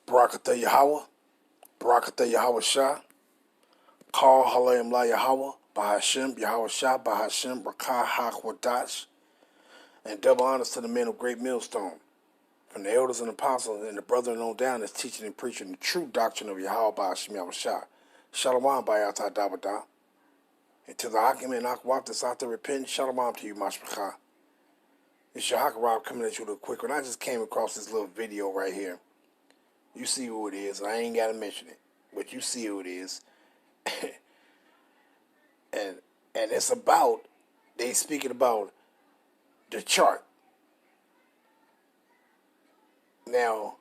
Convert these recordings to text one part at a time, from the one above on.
Barakatah Yahweh, Barakatah Yahweh Shah, Call Halayim La Yahweh, Bahashem, Yahweh Shah, Bahashem, Rakah HaKwadash, and double honors to the men of Great Millstone, from the elders and apostles and the brethren on down that's teaching and preaching the true doctrine of Yahweh Bahashem Yahweh Shah. Shalom Bayatah Dabada. And to the Hakim and Akwat that's out there repenting, Shalom to you, Mashpachah. It's your Hakarab coming at you a little quick one. I just came across this little video right here. You see who it is. I ain't got to mention it, but you see who it is. and it's about, they speaking about the chart. Now,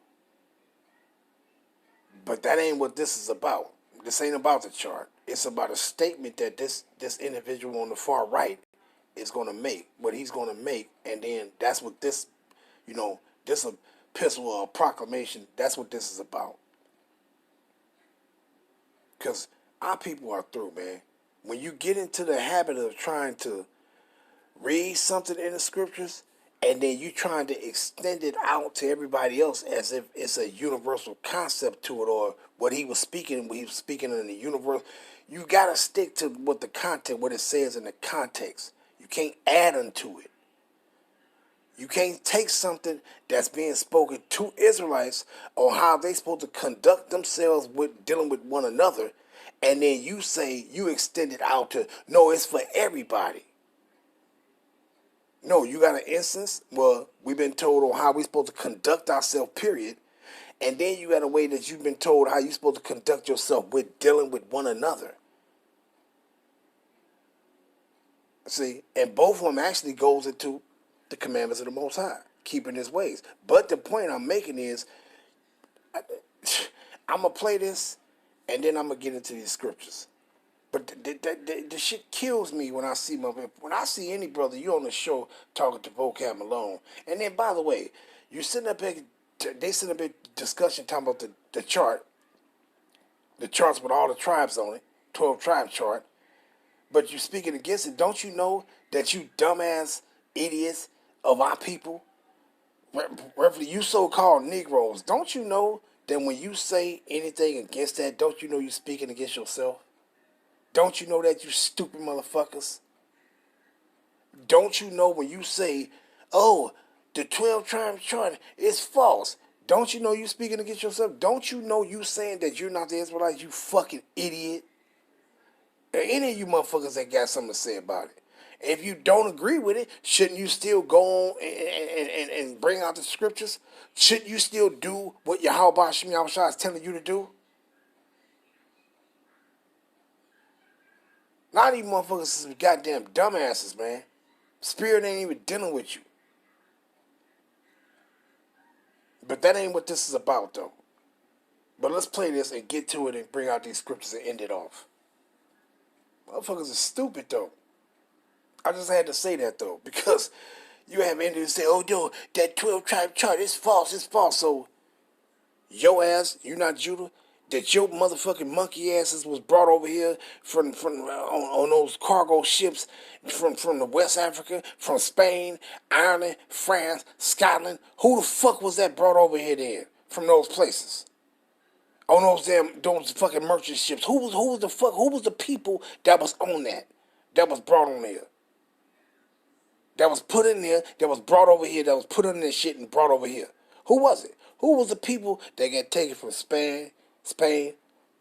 but that ain't what this is about. This ain't about the chart. It's about a statement that this individual on the far right is going to make, what he's going to make, and then that's what this, this epistle or proclamation, that's what this is about. Because our people are through, man. When you get into the habit of trying to read something in the scriptures, and then you trying to extend it out to everybody else as if it's a universal concept to it, or what he was speaking in the universe, you got to stick to what the content, what it says in the context. You can't add unto it. You can't take something that's being spoken to Israelites on how they supposed to conduct themselves with dealing with one another, and then you say you extend it out to, no, it's for everybody. No, you got an instance where we've been told on how we're supposed to conduct ourselves, period. And then you got a way that you've been told how you're supposed to conduct yourself with dealing with one another. See, and both of them actually goes into the commandments of the Most High, keeping his ways. But the point I'm making is, I'm going to play this, and then I'm going to get into these scriptures. But the shit kills me when I see any brother, you on the show talking to Vocab Malone. And then, by the way, you sitting up here, they sitting up here discussion talking about the chart, the charts with all the tribes on it, 12 tribe chart. But you speaking against it. Don't you know that you dumbass idiots of our people, you so-called Negroes, don't you know that when you say anything against that, don't you know you speaking against yourself? Don't you know that, you stupid motherfuckers? Don't you know when you say, oh, the 12 tribe chart is false? Don't you know you speaking against yourself? Don't you know you saying that you're not the Israelites, you fucking idiot? Or any of you motherfuckers that got something to say about it. If you don't agree with it, shouldn't you still go on and bring out the scriptures? Shouldn't you still do what Yahweh Bahashem Yahweh Shah is telling you to do? Not even motherfuckers is goddamn dumbasses, man. Spirit ain't even dealing with you. But that ain't what this is about, though. But let's play this and get to it and bring out these scriptures and end it off. Motherfuckers are stupid, though. I just had to say that, though, because you have Indians say, oh, yo, that 12 tribe chart is false, it's false. So, your ass, you not Judah, that your motherfucking monkey asses was brought over here from on those cargo ships from the West Africa, from Spain, Ireland, France, Scotland. Who the fuck was that brought over here then from those places? On those fucking merchant ships. Who was the people that was on that was brought on there? That was put in there, that was brought over here, that was put in this shit and brought over here. Who was it? Who was the people that got taken from Spain,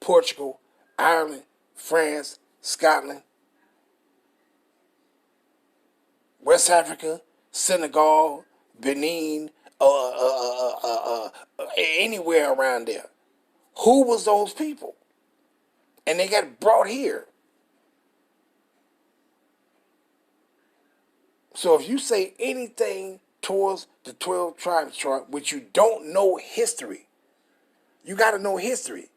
Portugal, Ireland, France, Scotland, West Africa, Senegal, Benin, anywhere around there? Who was those people? And they got brought here. So if you say anything towards the 12 tribes chart, which you don't know history, you got to know history.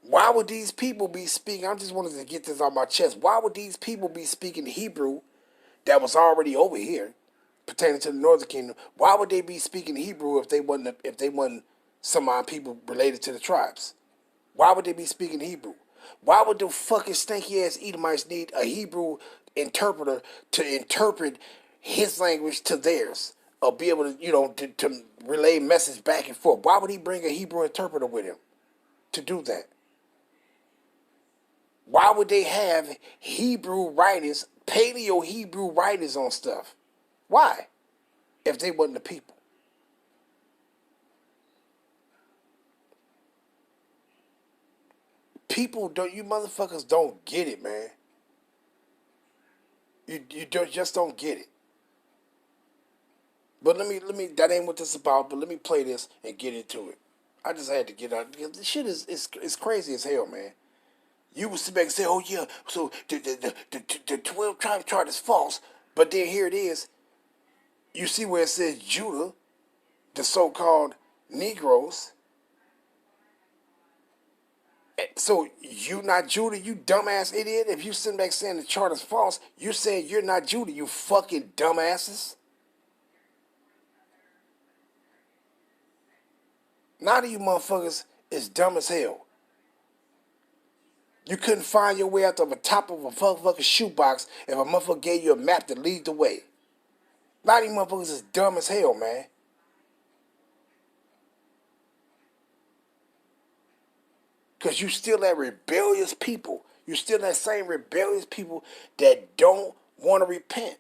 Why would these people be speaking? I just wanted to get this on my chest. Why would these people be speaking Hebrew that was already over here, pertaining to the Northern Kingdom? Why would they be speaking Hebrew if they wasn't some of our people related to the tribes? Why would they be speaking Hebrew? Why would the fucking stanky ass Edomites need a Hebrew interpreter to interpret his language to theirs? or be able to relay message back and forth. Why would he bring a Hebrew interpreter with him to do that? Why would they have Hebrew writers, Paleo Hebrew writers on stuff? Why? If they wasn't the people. People don't, you motherfuckers don't get it, man. You just don't get it. But let me that ain't what this is about, but let me play this and get into it. I just had to get out because this shit is crazy as hell, man. You would sit back and say, oh yeah, so the 12 tribe chart is false, but then here it is. You see where it says Judah, the so-called Negroes. So you not Judah, you dumbass idiot. If you sitting back saying the chart is false, you saying you're not Judah, you fucking dumbasses. None of you motherfuckers is dumb as hell. You couldn't find your way out of the top of a motherfucking shoebox if a motherfucker gave you a map to lead the way. A lot of you motherfuckers is dumb as hell, man. Because you still that rebellious people. You still that same rebellious people that don't want to repent.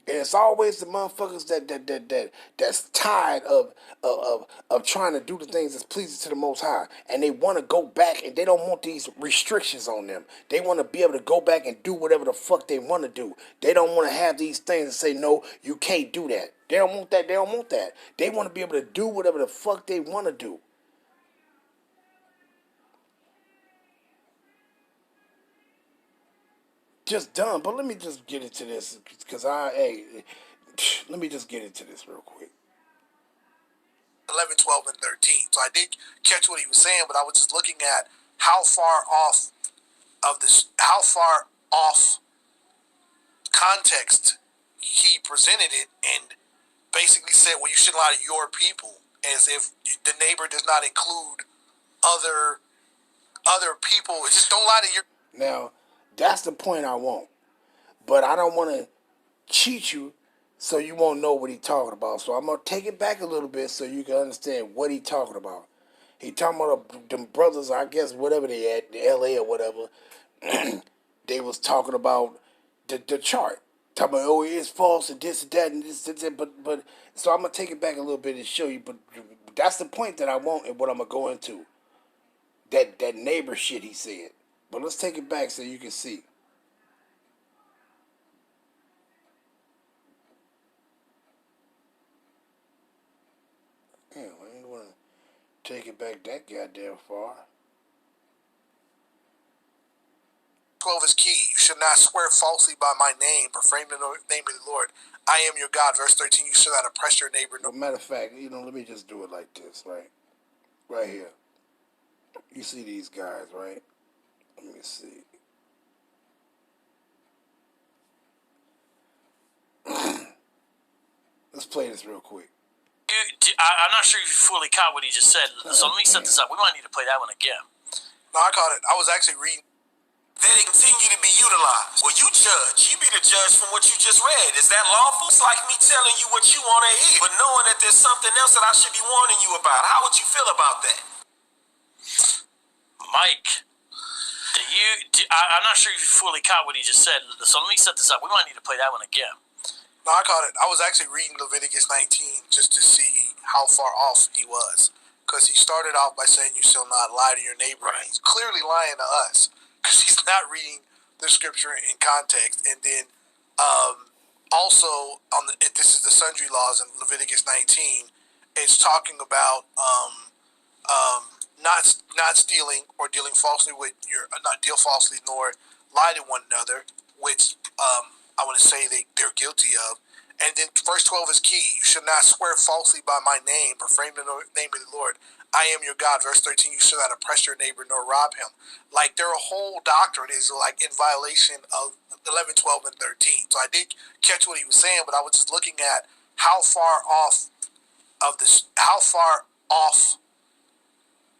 And it's always the motherfuckers that's tired of trying to do the things that's pleasing to the Most High, and they want to go back, and they don't want these restrictions on them. They want to be able to go back and do whatever the fuck they want to do. They don't want to have these things and say no, you can't do that. They don't want that. They don't want that. They want to be able to do whatever the fuck they want to do. Just dumb. But let me just get into this because let me just get into this real quick. 11, 12, and 13. So I did catch what he was saying, but I was just looking at how far off context he presented it, and basically said, well, you shouldn't lie to your people, as if the neighbor does not include other people. Just don't lie to your... Now, that's the point I want. But I don't want to cheat you so you won't know what he's talking about. So I'm going to take it back a little bit so you can understand what he's talking about. He talking about them brothers, I guess, whatever they at, L.A. or whatever, they was talking about the chart. Talking about, oh, it is false and this and that and this and that. But so I'm going to take it back a little bit and show you. But that's the point that I want and what I'm going to go into. That neighbor shit he said. But let's take it back so you can see. Damn, I ain't want to take it back that goddamn far. 12 is key. You should not swear falsely by my name, profane the name of the Lord. I am your God. Verse 13, you should not oppress your neighbor. No. Matter of fact, let me just do it like this, right? Right here. You see these guys, right? Let me see. Let's play this real quick. I'm not sure if you fully caught what he just said, so let me set this up. We might need to play that one again. No, I caught it. I was actually reading. They continue to be utilized. Well, you judge. You be the judge from what you just read. Is that lawful? It's like me telling you what you want to hear, but knowing that there's something else that I should be warning you about. How would you feel about that? Mike, I'm not sure if you fully caught what he just said, so let me set this up. We might need to play that one again. No, I caught it. I was actually reading Leviticus 19 just to see how far off he was. Because he started off by saying, you shall not lie to your neighbor. Right. He's clearly lying to us because he's not reading the scripture in context. And then also, this is the sundry laws in Leviticus 19. It's talking about not stealing or dealing falsely with not deal falsely nor lie to one another, which I want to say they're guilty of. And then verse 12 is key. You should not swear falsely by my name, profane the name of the Lord. I am your God. Verse 13, you should not oppress your neighbor nor rob him. Like their whole doctrine is like in violation of 11, 12, and 13. So I did catch what he was saying, but I was just looking at how far off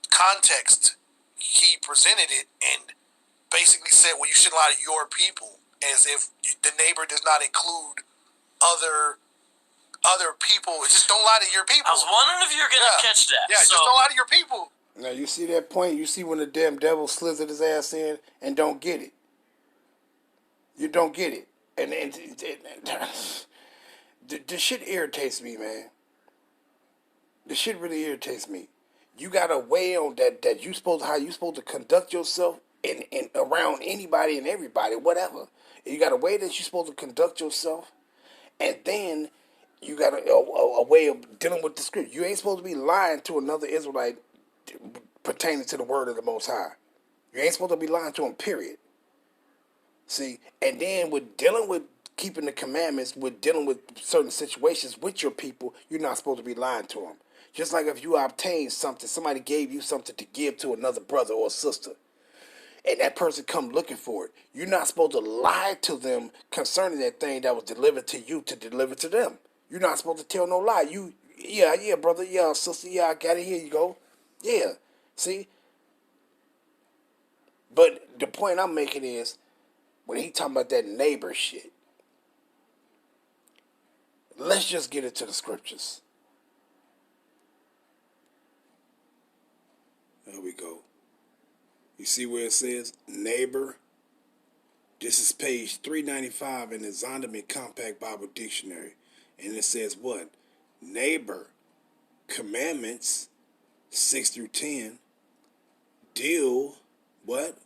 context he presented it, and basically said, well, you shouldn't lie to your people, as if the neighbor does not include other other people. Just don't lie to your people. I was wondering if you were going to catch that. Yeah, just don't lie to your people. Now, you see that point? You see when the damn devil slithered his ass in and don't get it. You don't get it. And the shit irritates me, man. The shit really irritates me. You got a way on that how you supposed to conduct yourself in around anybody and everybody, whatever. You got a way that you're supposed to conduct yourself, and then you got a way of dealing with the script. You ain't supposed to be lying to another Israelite pertaining to the word of the Most High. You ain't supposed to be lying to him, period. See, and then with dealing with keeping the commandments, with dealing with certain situations with your people, you're not supposed to be lying to them. Just like if you obtained something, somebody gave you something to give to another brother or sister, and that person come looking for it, you're not supposed to lie to them concerning that thing that was delivered to you to deliver to them. You're not supposed to tell no lie. Yeah, brother, yeah, sister, yeah, I got it, here you go. Yeah, see? But the point I'm making is, when he talking about that neighbor shit, let's just get into the scriptures. There we go. You see where it says neighbor? This is page 395 in the Zondervan Compact Bible Dictionary. And it says what? Neighbor. Commandments 6 through 10 deal what?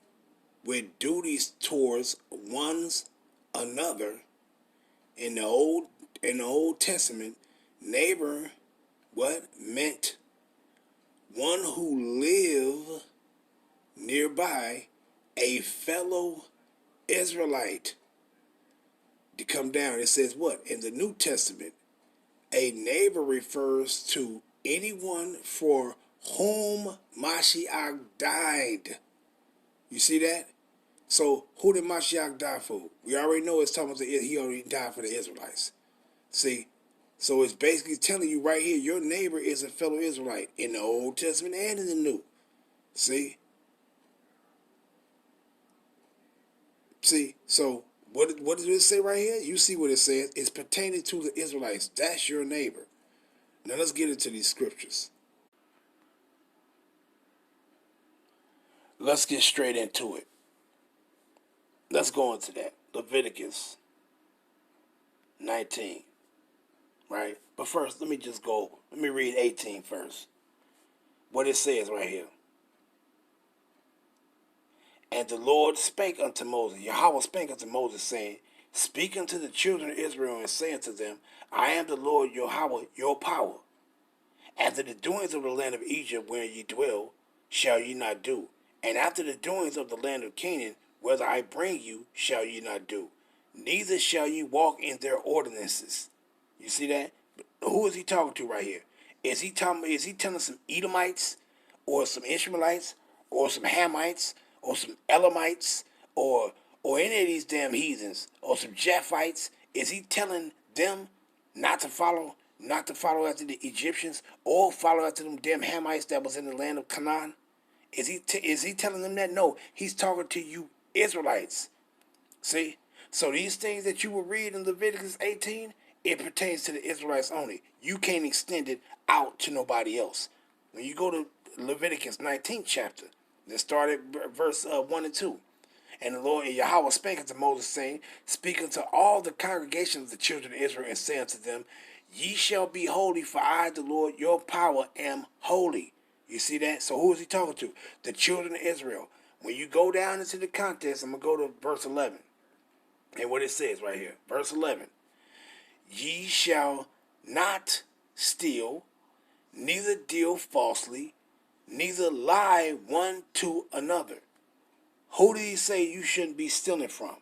With duties towards one's another. In the Old Testament, neighbor what? Meant one who live nearby, a fellow Israelite. To come down, it says what? In the New Testament, a neighbor refers to anyone for whom Mashiach died. You see that? So who did Mashiach die for? We already know it's talking about he already died for the Israelites. See? So it's basically telling you right here, your neighbor is a fellow Israelite in the Old Testament and in the New. See? See? So what does it say right here? You see what it says. It's pertaining to the Israelites. That's your neighbor. Now let's get into these scriptures. Let's get straight into it. Let's go into that. Leviticus 19. Right? But first, let me just go over. Let me read 18 first. What it says right here. And the Lord spake unto Moses, Yahweh spake unto Moses, saying, Speak unto the children of Israel, and say unto them, I am the Lord Yahweh, your power. After the doings of the land of Egypt, where ye dwell, shall ye not do. And after the doings of the land of Canaan, whether I bring you, shall ye not do. Neither shall ye walk in their ordinances. You see that? Who is he talking to right here? Is he telling some Edomites, or some Ishmaelites, or some Hamites, or some Elamites, or any of these damn heathens, or some Japhites? Is he telling them not to follow after the Egyptians, or follow after them damn Hamites that was in the land of Canaan? Is he telling them that? No, he's talking to you Israelites. See? So these things that you will read in Leviticus 18, it pertains to the Israelites only. You can't extend it out to nobody else. When you go to Leviticus 19th chapter, let's start at verse 1 and 2. And the Lord Yahweh spake unto Moses, saying, Speak unto all the congregation of the children of Israel, and say unto them, Ye shall be holy, for I, the Lord your power, am holy. You see that? So who is he talking to? The children of Israel. When you go down into the context, I'm going to go to verse 11. And what it says right here. Verse 11. Ye shall not steal, neither deal falsely, neither lie one to another. Who did he say you shouldn't be stealing from?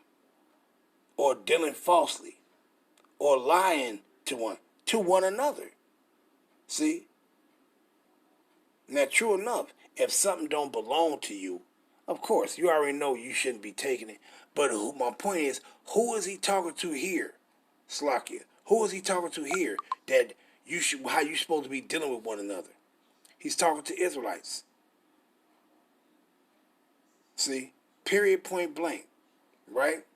Or dealing falsely? Or lying to one another? See? Now, true enough, if something don't belong to you, of course, you already know you shouldn't be taking it. But my point is, who is he talking to here? Slakia. Who is he talking to here that how you supposed to be dealing with one another? He's talking to Israelites. See? Period, point blank. Right?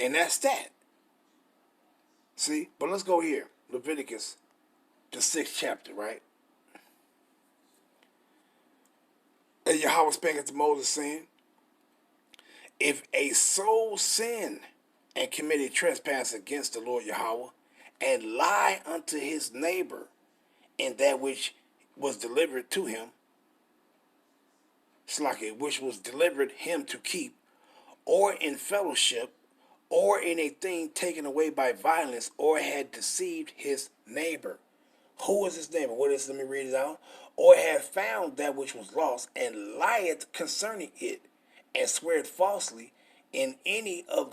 And that's that. See? But let's go here. Leviticus, the 6th chapter, right? And Yahweh spake unto Moses, saying, if a soul sin and commit a trespass against the Lord Yahweh, and lie unto his neighbor in that which was delivered to him, Slaki, which was delivered him to keep, or in fellowship, or in a thing taken away by violence, or had deceived his neighbor. Who is his neighbor? What is it? Let me read it out. Or had found that which was lost, and lieth concerning it, and sweareth falsely in any of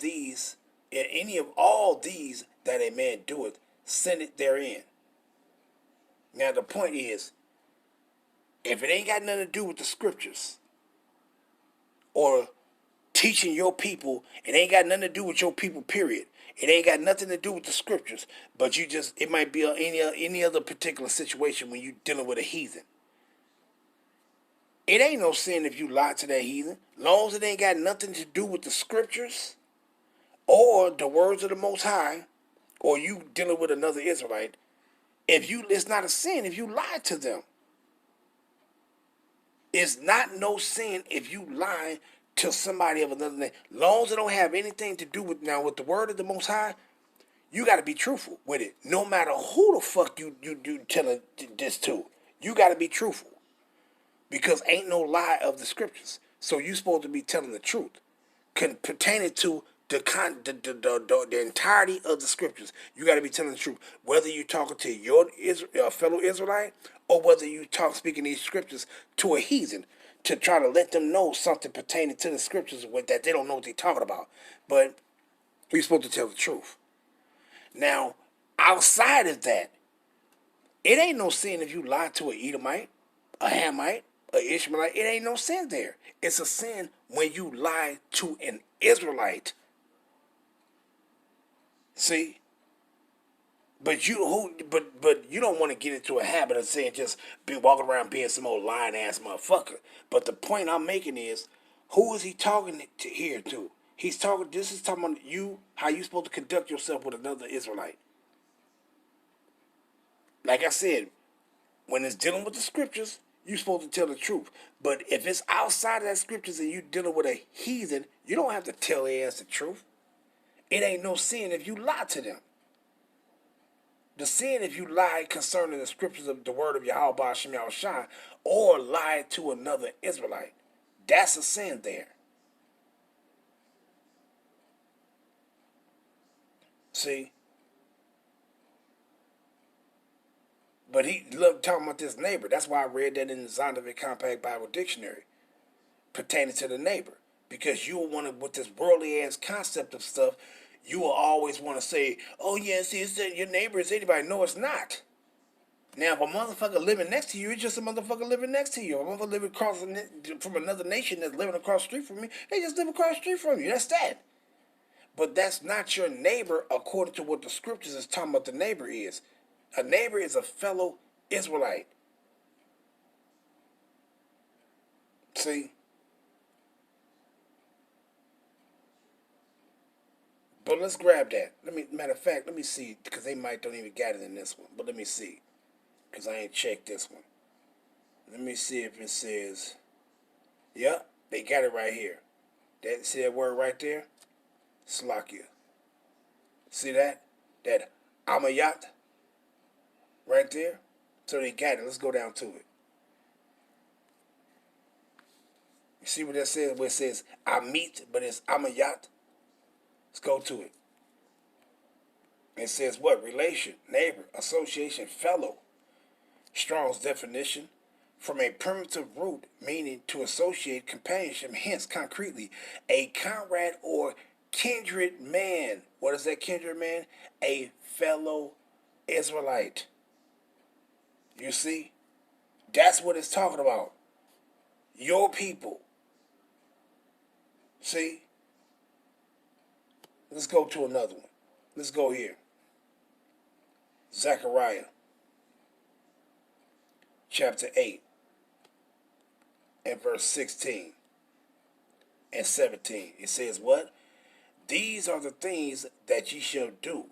all these that a man doeth, send it therein. Now the point is, if it ain't got nothing to do with the scriptures, or teaching your people, it ain't got nothing to do with your people, period. It ain't got nothing to do with the scriptures, but it might be any other particular situation when you dealing with a heathen. It ain't no sin if you lie to that heathen, long as it ain't got nothing to do with the scriptures or the words of the Most High, or you dealing with another Israelite. It's not a sin if you lie to them. It's not no sin if you lie to somebody of another name. Long as it don't have anything to do with the word of the Most High, you got to be truthful with it. No matter who the fuck you telling this to, you got to be truthful. Because ain't no lie of the scriptures. So you supposed to be telling the truth. Pertaining to the entirety of the scriptures. You got to be telling the truth. Whether you're talking to your fellow Israelite, or whether you speaking these scriptures to a heathen, to try to let them know something pertaining to the scriptures that they don't know what they're talking about. But you're supposed to tell the truth. Now, outside of that, it ain't no sin if you lie to an Edomite, a Hamite, an Ishmaelite. It ain't no sin there. It's a sin when you lie to an Israelite. See? But you don't want to get into a habit of saying just be walking around being some old lying ass motherfucker. But the point I'm making is, who is he talking to here to? This is talking about you, how you supposed to conduct yourself with another Israelite. Like I said, when it's dealing with the scriptures, you're supposed to tell the truth. But if it's outside of that scriptures and you dealing with a heathen, you don't have to tell their ass the truth. It ain't no sin if you lie to them. The sin if you lie concerning the scriptures of the word of Yahweh Ba'ashem Yahushua, or lie to another Israelite. That's a sin there. See? But he loved talking about this neighbor. That's why I read that in the Zondervan Compact Bible Dictionary, pertaining to the neighbor. Because you will want to, with this worldly ass concept of stuff, you will always want to say, oh yeah, see, your neighbor is anybody. No, it's not. Now, if a motherfucker living next to you, it's just a motherfucker living next to you. If a motherfucker living across from another nation that's living across the street from me, they just live across the street from you. That's that. But that's not your neighbor according to what the scriptures is talking about the neighbor is. A neighbor is a fellow Israelite. See? But let's grab that. Matter of fact, let me see, because they don't even got it in this one. But let me see, because I ain't checked this one. Let me see if it says, yep, they got it right here. See that word right there? Slakia. See that? That Amayat right there? So they got it. Let's go down to it. You see what that says? Where it says Amit, but it's Amayat? Let's go to it. It says what? Relation, neighbor, association, fellow. Strong's definition. From a primitive root meaning to associate, companionship, hence concretely, a comrade or kindred man. What is that kindred man? A fellow Israelite. You see? That's what it's talking about. Your people. See? Let's go to another one. Let's go here. Zechariah, chapter 8, and verse 16 and 17. It says what? These are the things that ye shall do.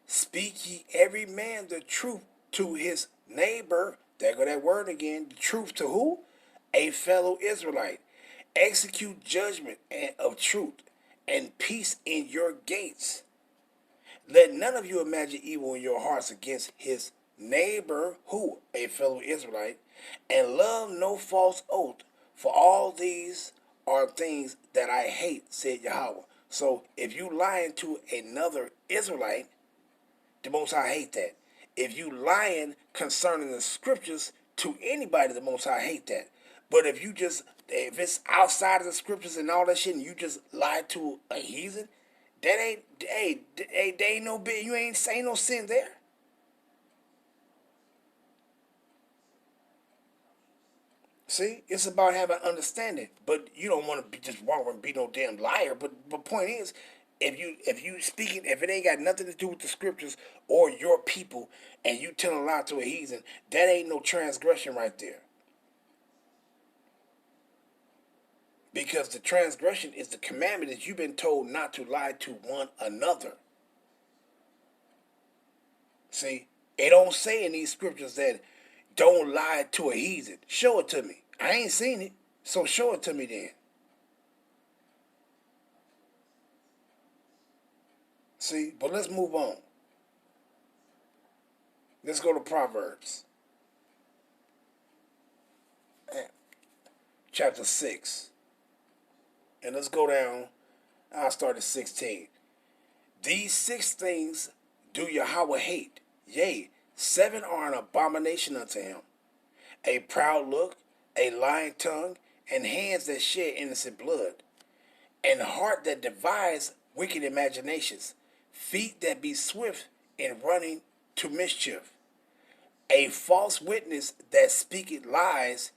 Speak ye every man the truth to his neighbor. There go that word again. The truth to who? A fellow Israelite. Execute judgment of truth and peace in your gates. Let none of you imagine evil in your hearts against his neighbor, who? A fellow Israelite, and love no false oath, for all these are things that I hate, said Yahweh. So if you lying to another Israelite, the Most High hate that. If you lying concerning the scriptures to anybody, the Most High hate that. But if it's outside of the scriptures and all that shit, and you just lie to a heathen, that ain't, they ain't no big, you ain't saying no sin there. See, it's about having understanding, but you don't want to be just walk and be no damn liar. But point is, if you speaking, if it ain't got nothing to do with the scriptures or your people, and you tell a lie to a heathen, that ain't no transgression right there. Because the transgression is the commandment that you've been told not to lie to one another. See, it don't say in these scriptures that don't lie to a heathen. Show it to me. I ain't seen it, so show it to me then. See, but let's move on. Let's go to Proverbs. Chapter 6. And let's go down. I'll start at 16. These 6 things do Yahweh hate. Yea, 7 are an abomination unto him. A proud look, a lying tongue, and hands that shed innocent blood, and heart that devises wicked imaginations, feet that be swift in running to mischief, a false witness that speaketh lies,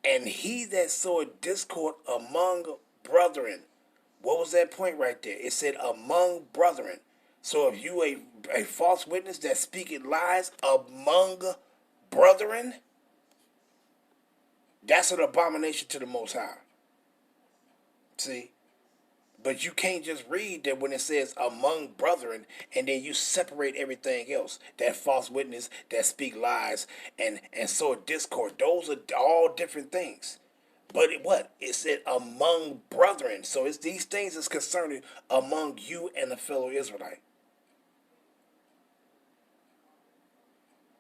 and he that soweth discord among brethren. What was that point right there? It said among brethren. So if you a false witness that speaketh lies among brethren, that's an abomination to the Most High. See? But you can't just read that when it says among brethren and then you separate everything else. That false witness that speak lies and sow discord. Those are all different things. But it said among brethren. So it's these things is concerning among you and a fellow Israelite.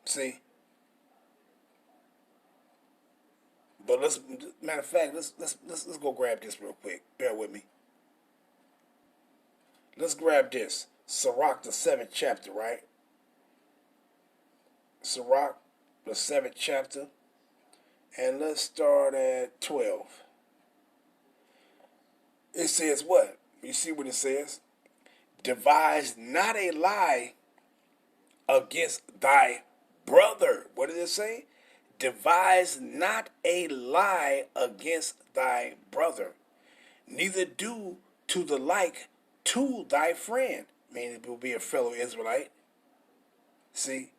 See? But matter of fact, let's go grab this real quick. Bear with me. Let's grab this. Sirach, the 7th chapter, right? Sirach, the 7th chapter. And let's start at 12. It says what? You see what it says? Devise not a lie against thy brother. What did it say? Devise not a lie against thy brother. Neither do to the like to thy friend. Meaning it will be a fellow Israelite. See?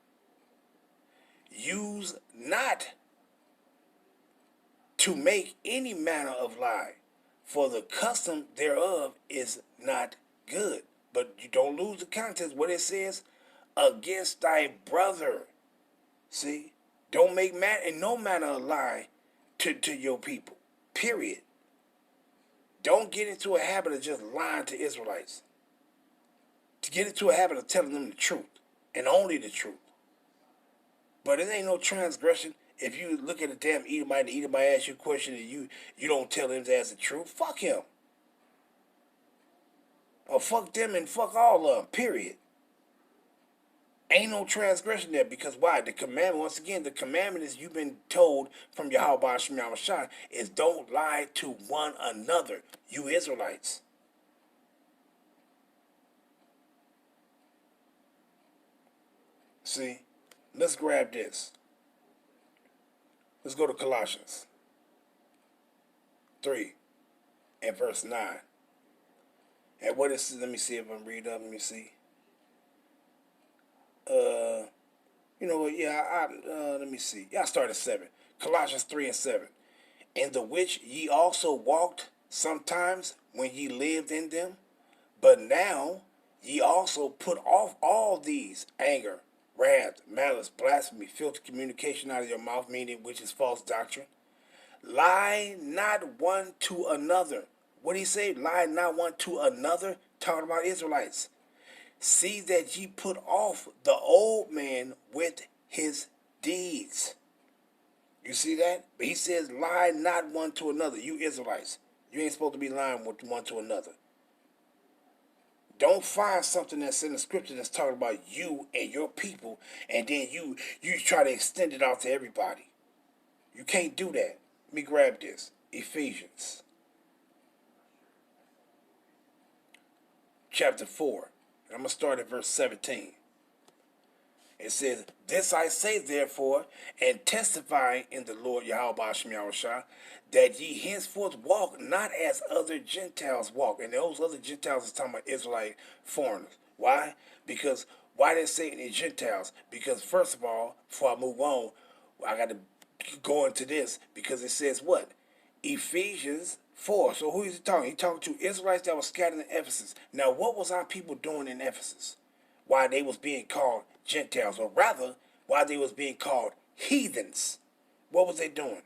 Use not to make any manner of lie, for the custom thereof is not good. But you don't lose the context. What it says, against thy brother. See? Don't make no manner of lie to your people. Period. Don't get into a habit of just lying to Israelites. To get into a habit of telling them the truth. And only the truth. But it ain't no transgression. If you look at a damn Edomite and the Edomite asks you a question and you don't tell him that's the truth, fuck him. Or fuck them and fuck all of them, period. Ain't no transgression there because why? The commandment, once again, the commandment is you've been told from Yahweh Hashem Yahushua is don't lie to one another, you Israelites. See, let's grab this. Let's go to Colossians 3 and verse 9. And what is, let me see if I'm reading up, let me see. You know what, yeah, let me see. Yeah, I start at 7. Colossians 3 and 7. In the which ye also walked sometimes when ye lived in them, but now Ye also put off all these: anger, wrath, malice, blasphemy, filthy communication out of your mouth, meaning which is false doctrine. Lie not one to another. What did he say? Lie not one to another. Talking about Israelites. See that ye put off the old man with his deeds. You see that? But he says, lie not one to another. You Israelites, you ain't supposed to be lying one to another. Don't find something that's in the scripture that's talking about you and your people, and then you try to extend it out to everybody. You can't do that. Let me grab this. Ephesians chapter 4. I'm going to start at verse 17. It says, this I say therefore, and testify in the Lord Yahweh Shem Yahushua, that ye henceforth walk not as other Gentiles walk. And those other Gentiles is talking about Israelite foreigners. Why? Because, why did it say any Gentiles? Because first of all, before I move on, I got to go into this, because it says what? Ephesians 4. So who is he talking? He's talking to Israelites that were scattered in Ephesus. Now, what was our people doing in Ephesus? Why they was being called Gentiles, or rather, why they was being called heathens. What was they doing?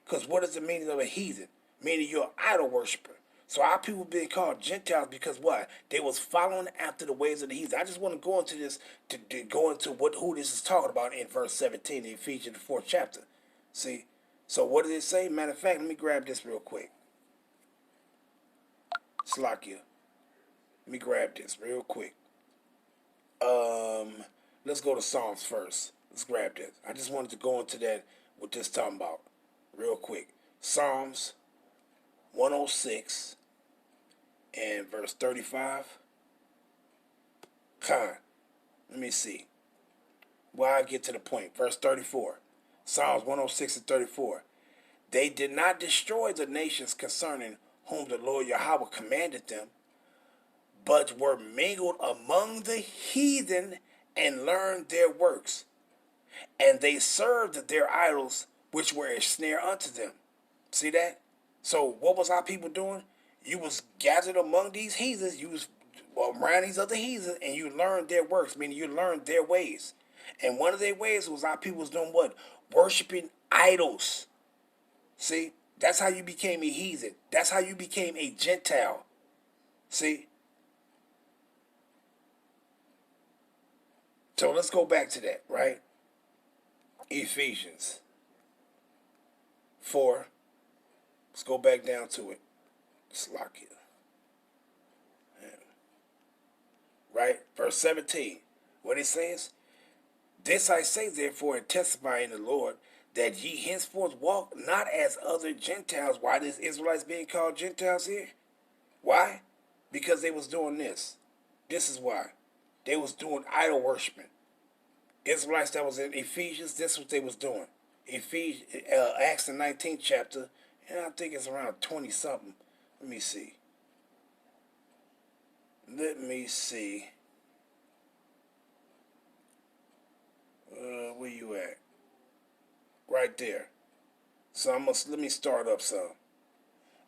Because what is the meaning of a heathen? Meaning you're an idol worshiper. So our people being called Gentiles because what? They was following after the ways of the heathen. I just want to go into this, to go into who this is talking about in verse 17 in Ephesians, the 4th chapter. See? So what did it say? Matter of fact, let me grab this real quick. Slakia. Let me grab this real quick. Let's go to Psalms first. Let's grab this. I just wanted to go into that, what this talking about, real quick. Psalms 106 and verse 35. Let me see. Well, I get to the point. Verse 34. Psalms 106 and 34. They did not destroy the nations concerning whom the Lord Yahweh commanded them, but were mingled among the heathen and learned their works. And they served their idols, which were a snare unto them. See that? So what was our people doing? You was gathered among these heathens, you was around these other heathens, and you learned their works, meaning you learned their ways. And one of their ways was our people was doing what? Worshiping idols. See? That's how you became a heathen. That's how you became a Gentile. See? So let's go back to that, right? Ephesians 4. Let's go back down to it. Let's lock it. Right? Verse 17. What it says? This I say therefore, and testify in the Lord, that ye henceforth walk not as other Gentiles. Why is Israelites being called Gentiles here? Why? Because they was doing this. This is why. They was doing idol worshiping. Israelites that was in Ephesians, this is what they was doing. Acts the 19th chapter, and I think it's around 20 something. Let me see. Where you at? Right there. So let me start up some.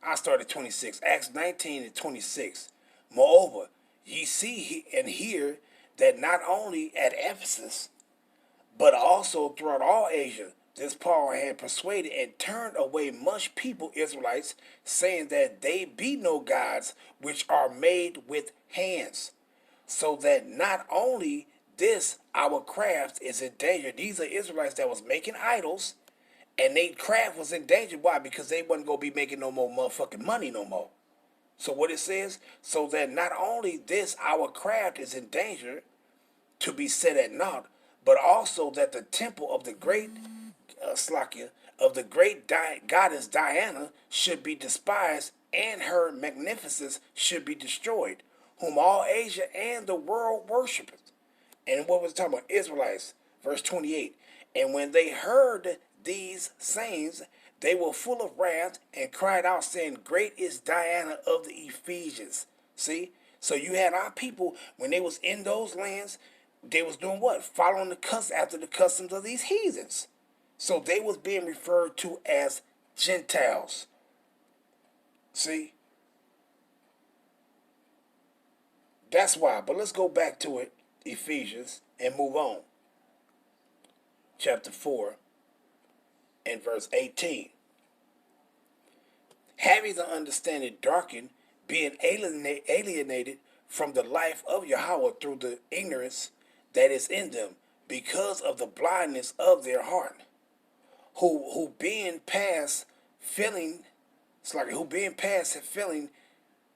I started 26. Acts 19 and 26. Moreover, ye see and hear that not only at Ephesus, but also throughout all Asia, this Paul had persuaded and turned away much people, Israelites, saying that they be no gods which are made with hands. So that not only this, our craft is in danger. These are Israelites that was making idols, and their craft was in danger. Why? Because they wasn't going to be making no more motherfucking money no more. So what it says, so that not only this, our craft is in danger to be set at naught, but also that the temple of the great of the great goddess Diana should be despised, and her magnificence should be destroyed, whom all Asia and the world worshipeth. And what was it talking about? Israelites, verse 28. And when they heard these sayings, they were full of wrath and cried out, saying, great is Diana of the Ephesians. See? So you had our people, when they was in those lands, they was doing what? Following after the customs of these heathens. So they was being referred to as Gentiles. See? That's why. But let's go back to it, Ephesians, and move on. Chapter 4 and verse 18. Having the understanding darkened, being alienated from the life of Yahweh through the ignorance that is in them, because of the blindness of their heart, who being past feeling, who being past feeling,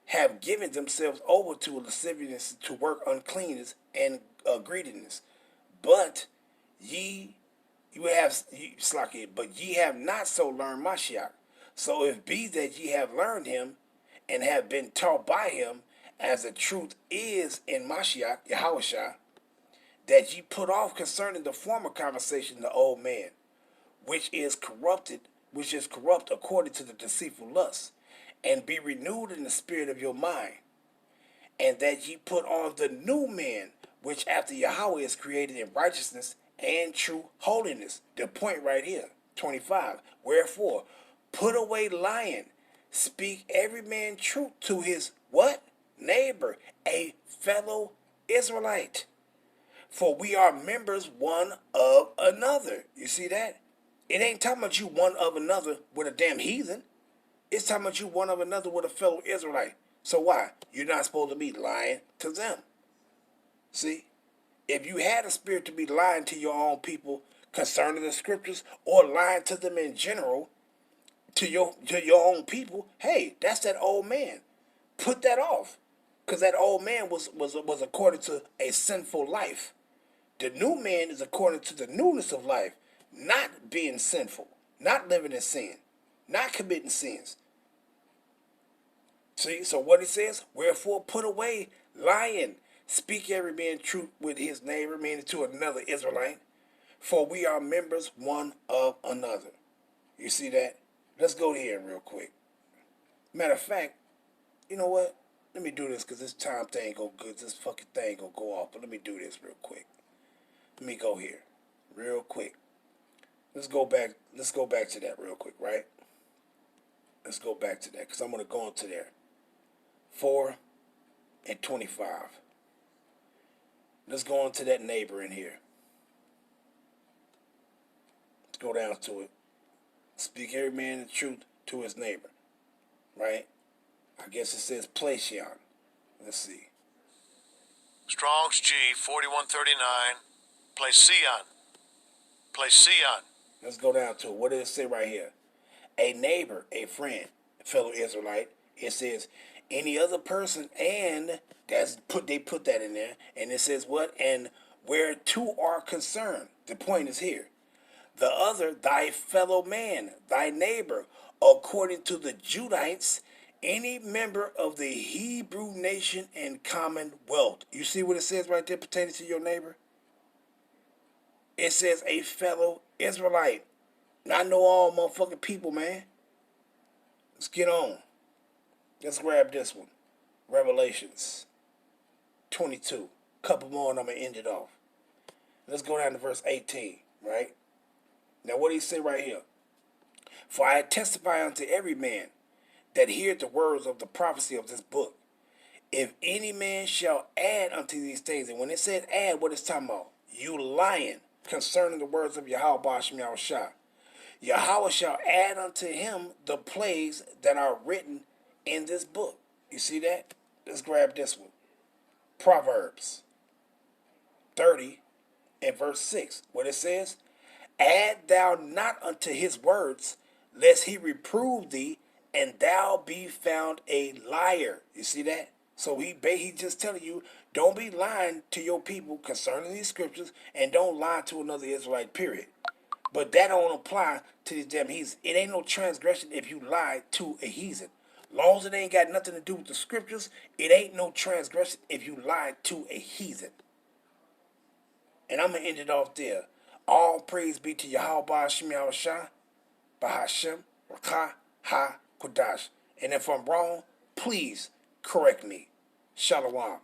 have given themselves over to lasciviousness, to work uncleanness and greediness. But ye but ye have not so learned Mashiach. So if be that ye have learned him, and have been taught by him, as the truth is in Mashiach, Yahushua, that ye put off concerning the former conversation the old man, which is corrupt according to the deceitful lust, and be renewed in the spirit of your mind, and that ye put on the new man, which after Yahweh is created in righteousness and true holiness. The point right here, 25. Wherefore, put away lying, speak every man truth to his what? Neighbor, a fellow Israelite. For we are members one of another. You see that? It ain't talking about you one of another with a damn heathen. It's talking about you one of another with a fellow Israelite. So why? You're not supposed to be lying to them. See? If you had a spirit to be lying to your own people concerning the scriptures, or lying to them in general, to your own people, hey, that's that old man. Put that off. Because that old man was according to a sinful life. The new man is according to the newness of life, not being sinful, not living in sin, not committing sins. See, so what he says, wherefore put away lying, speak every man truth with his neighbor, meaning to another Israelite, for we are members one of another. You see that? Let's go here real quick. Matter of fact, you know what? Let me do this because this time thing go good. This fucking thing gonna go off. But let me do this real quick. Let me go here, real quick. Let's go back to that real quick, right? Let's go back to that because I'm gonna go into there. 4 and 25. Let's go on to that neighbor in here. Let's go down to it. Speak every man the truth to his neighbor, right? I guess it says Placion. Let's see. Strong's G 4139. Placion. Let's go down to it. What does it say right here? A neighbor, a friend, a fellow Israelite. It says any other person, and they put that in there, and it says what? And where two are concerned. The point is here. The other, thy fellow man, thy neighbor, according to the Judites, any member of the Hebrew nation and commonwealth. You see what it says right there pertaining to your neighbor? It says a fellow Israelite. Not know all motherfucking people, man. Let's get on. Let's grab this one. Revelations 22. Couple more and I'm going to end it off. Let's go down to verse 18, right? Now what do he say right here? For I testify unto every man that heareth the words of the prophecy of this book. If any man shall add unto these things, and when it said add, what it's talking about? You lying concerning the words of Yahweh Ba'ashem Yahushua. Yahweh shall add unto him the plagues that are written in this book. You see that? Let's grab this one. Proverbs 30 and verse 6. What it says? Add thou not unto his words, lest he reprove thee, and thou be found a liar. You see that? So he just telling you, don't be lying to your people concerning these scriptures, and don't lie to another Israelite, period. But that don't apply to these damn heathens. It ain't no transgression if you lie to a heathen. Long as it ain't got nothing to do with the scriptures, it ain't no transgression if you lie to a heathen. And I'm going to end it off there. All praise be to Yahweh Ba'ashem Yahushua, Ba'ashem, Rakah, Ha, Kodash. And if I'm wrong, please correct me. Shalom.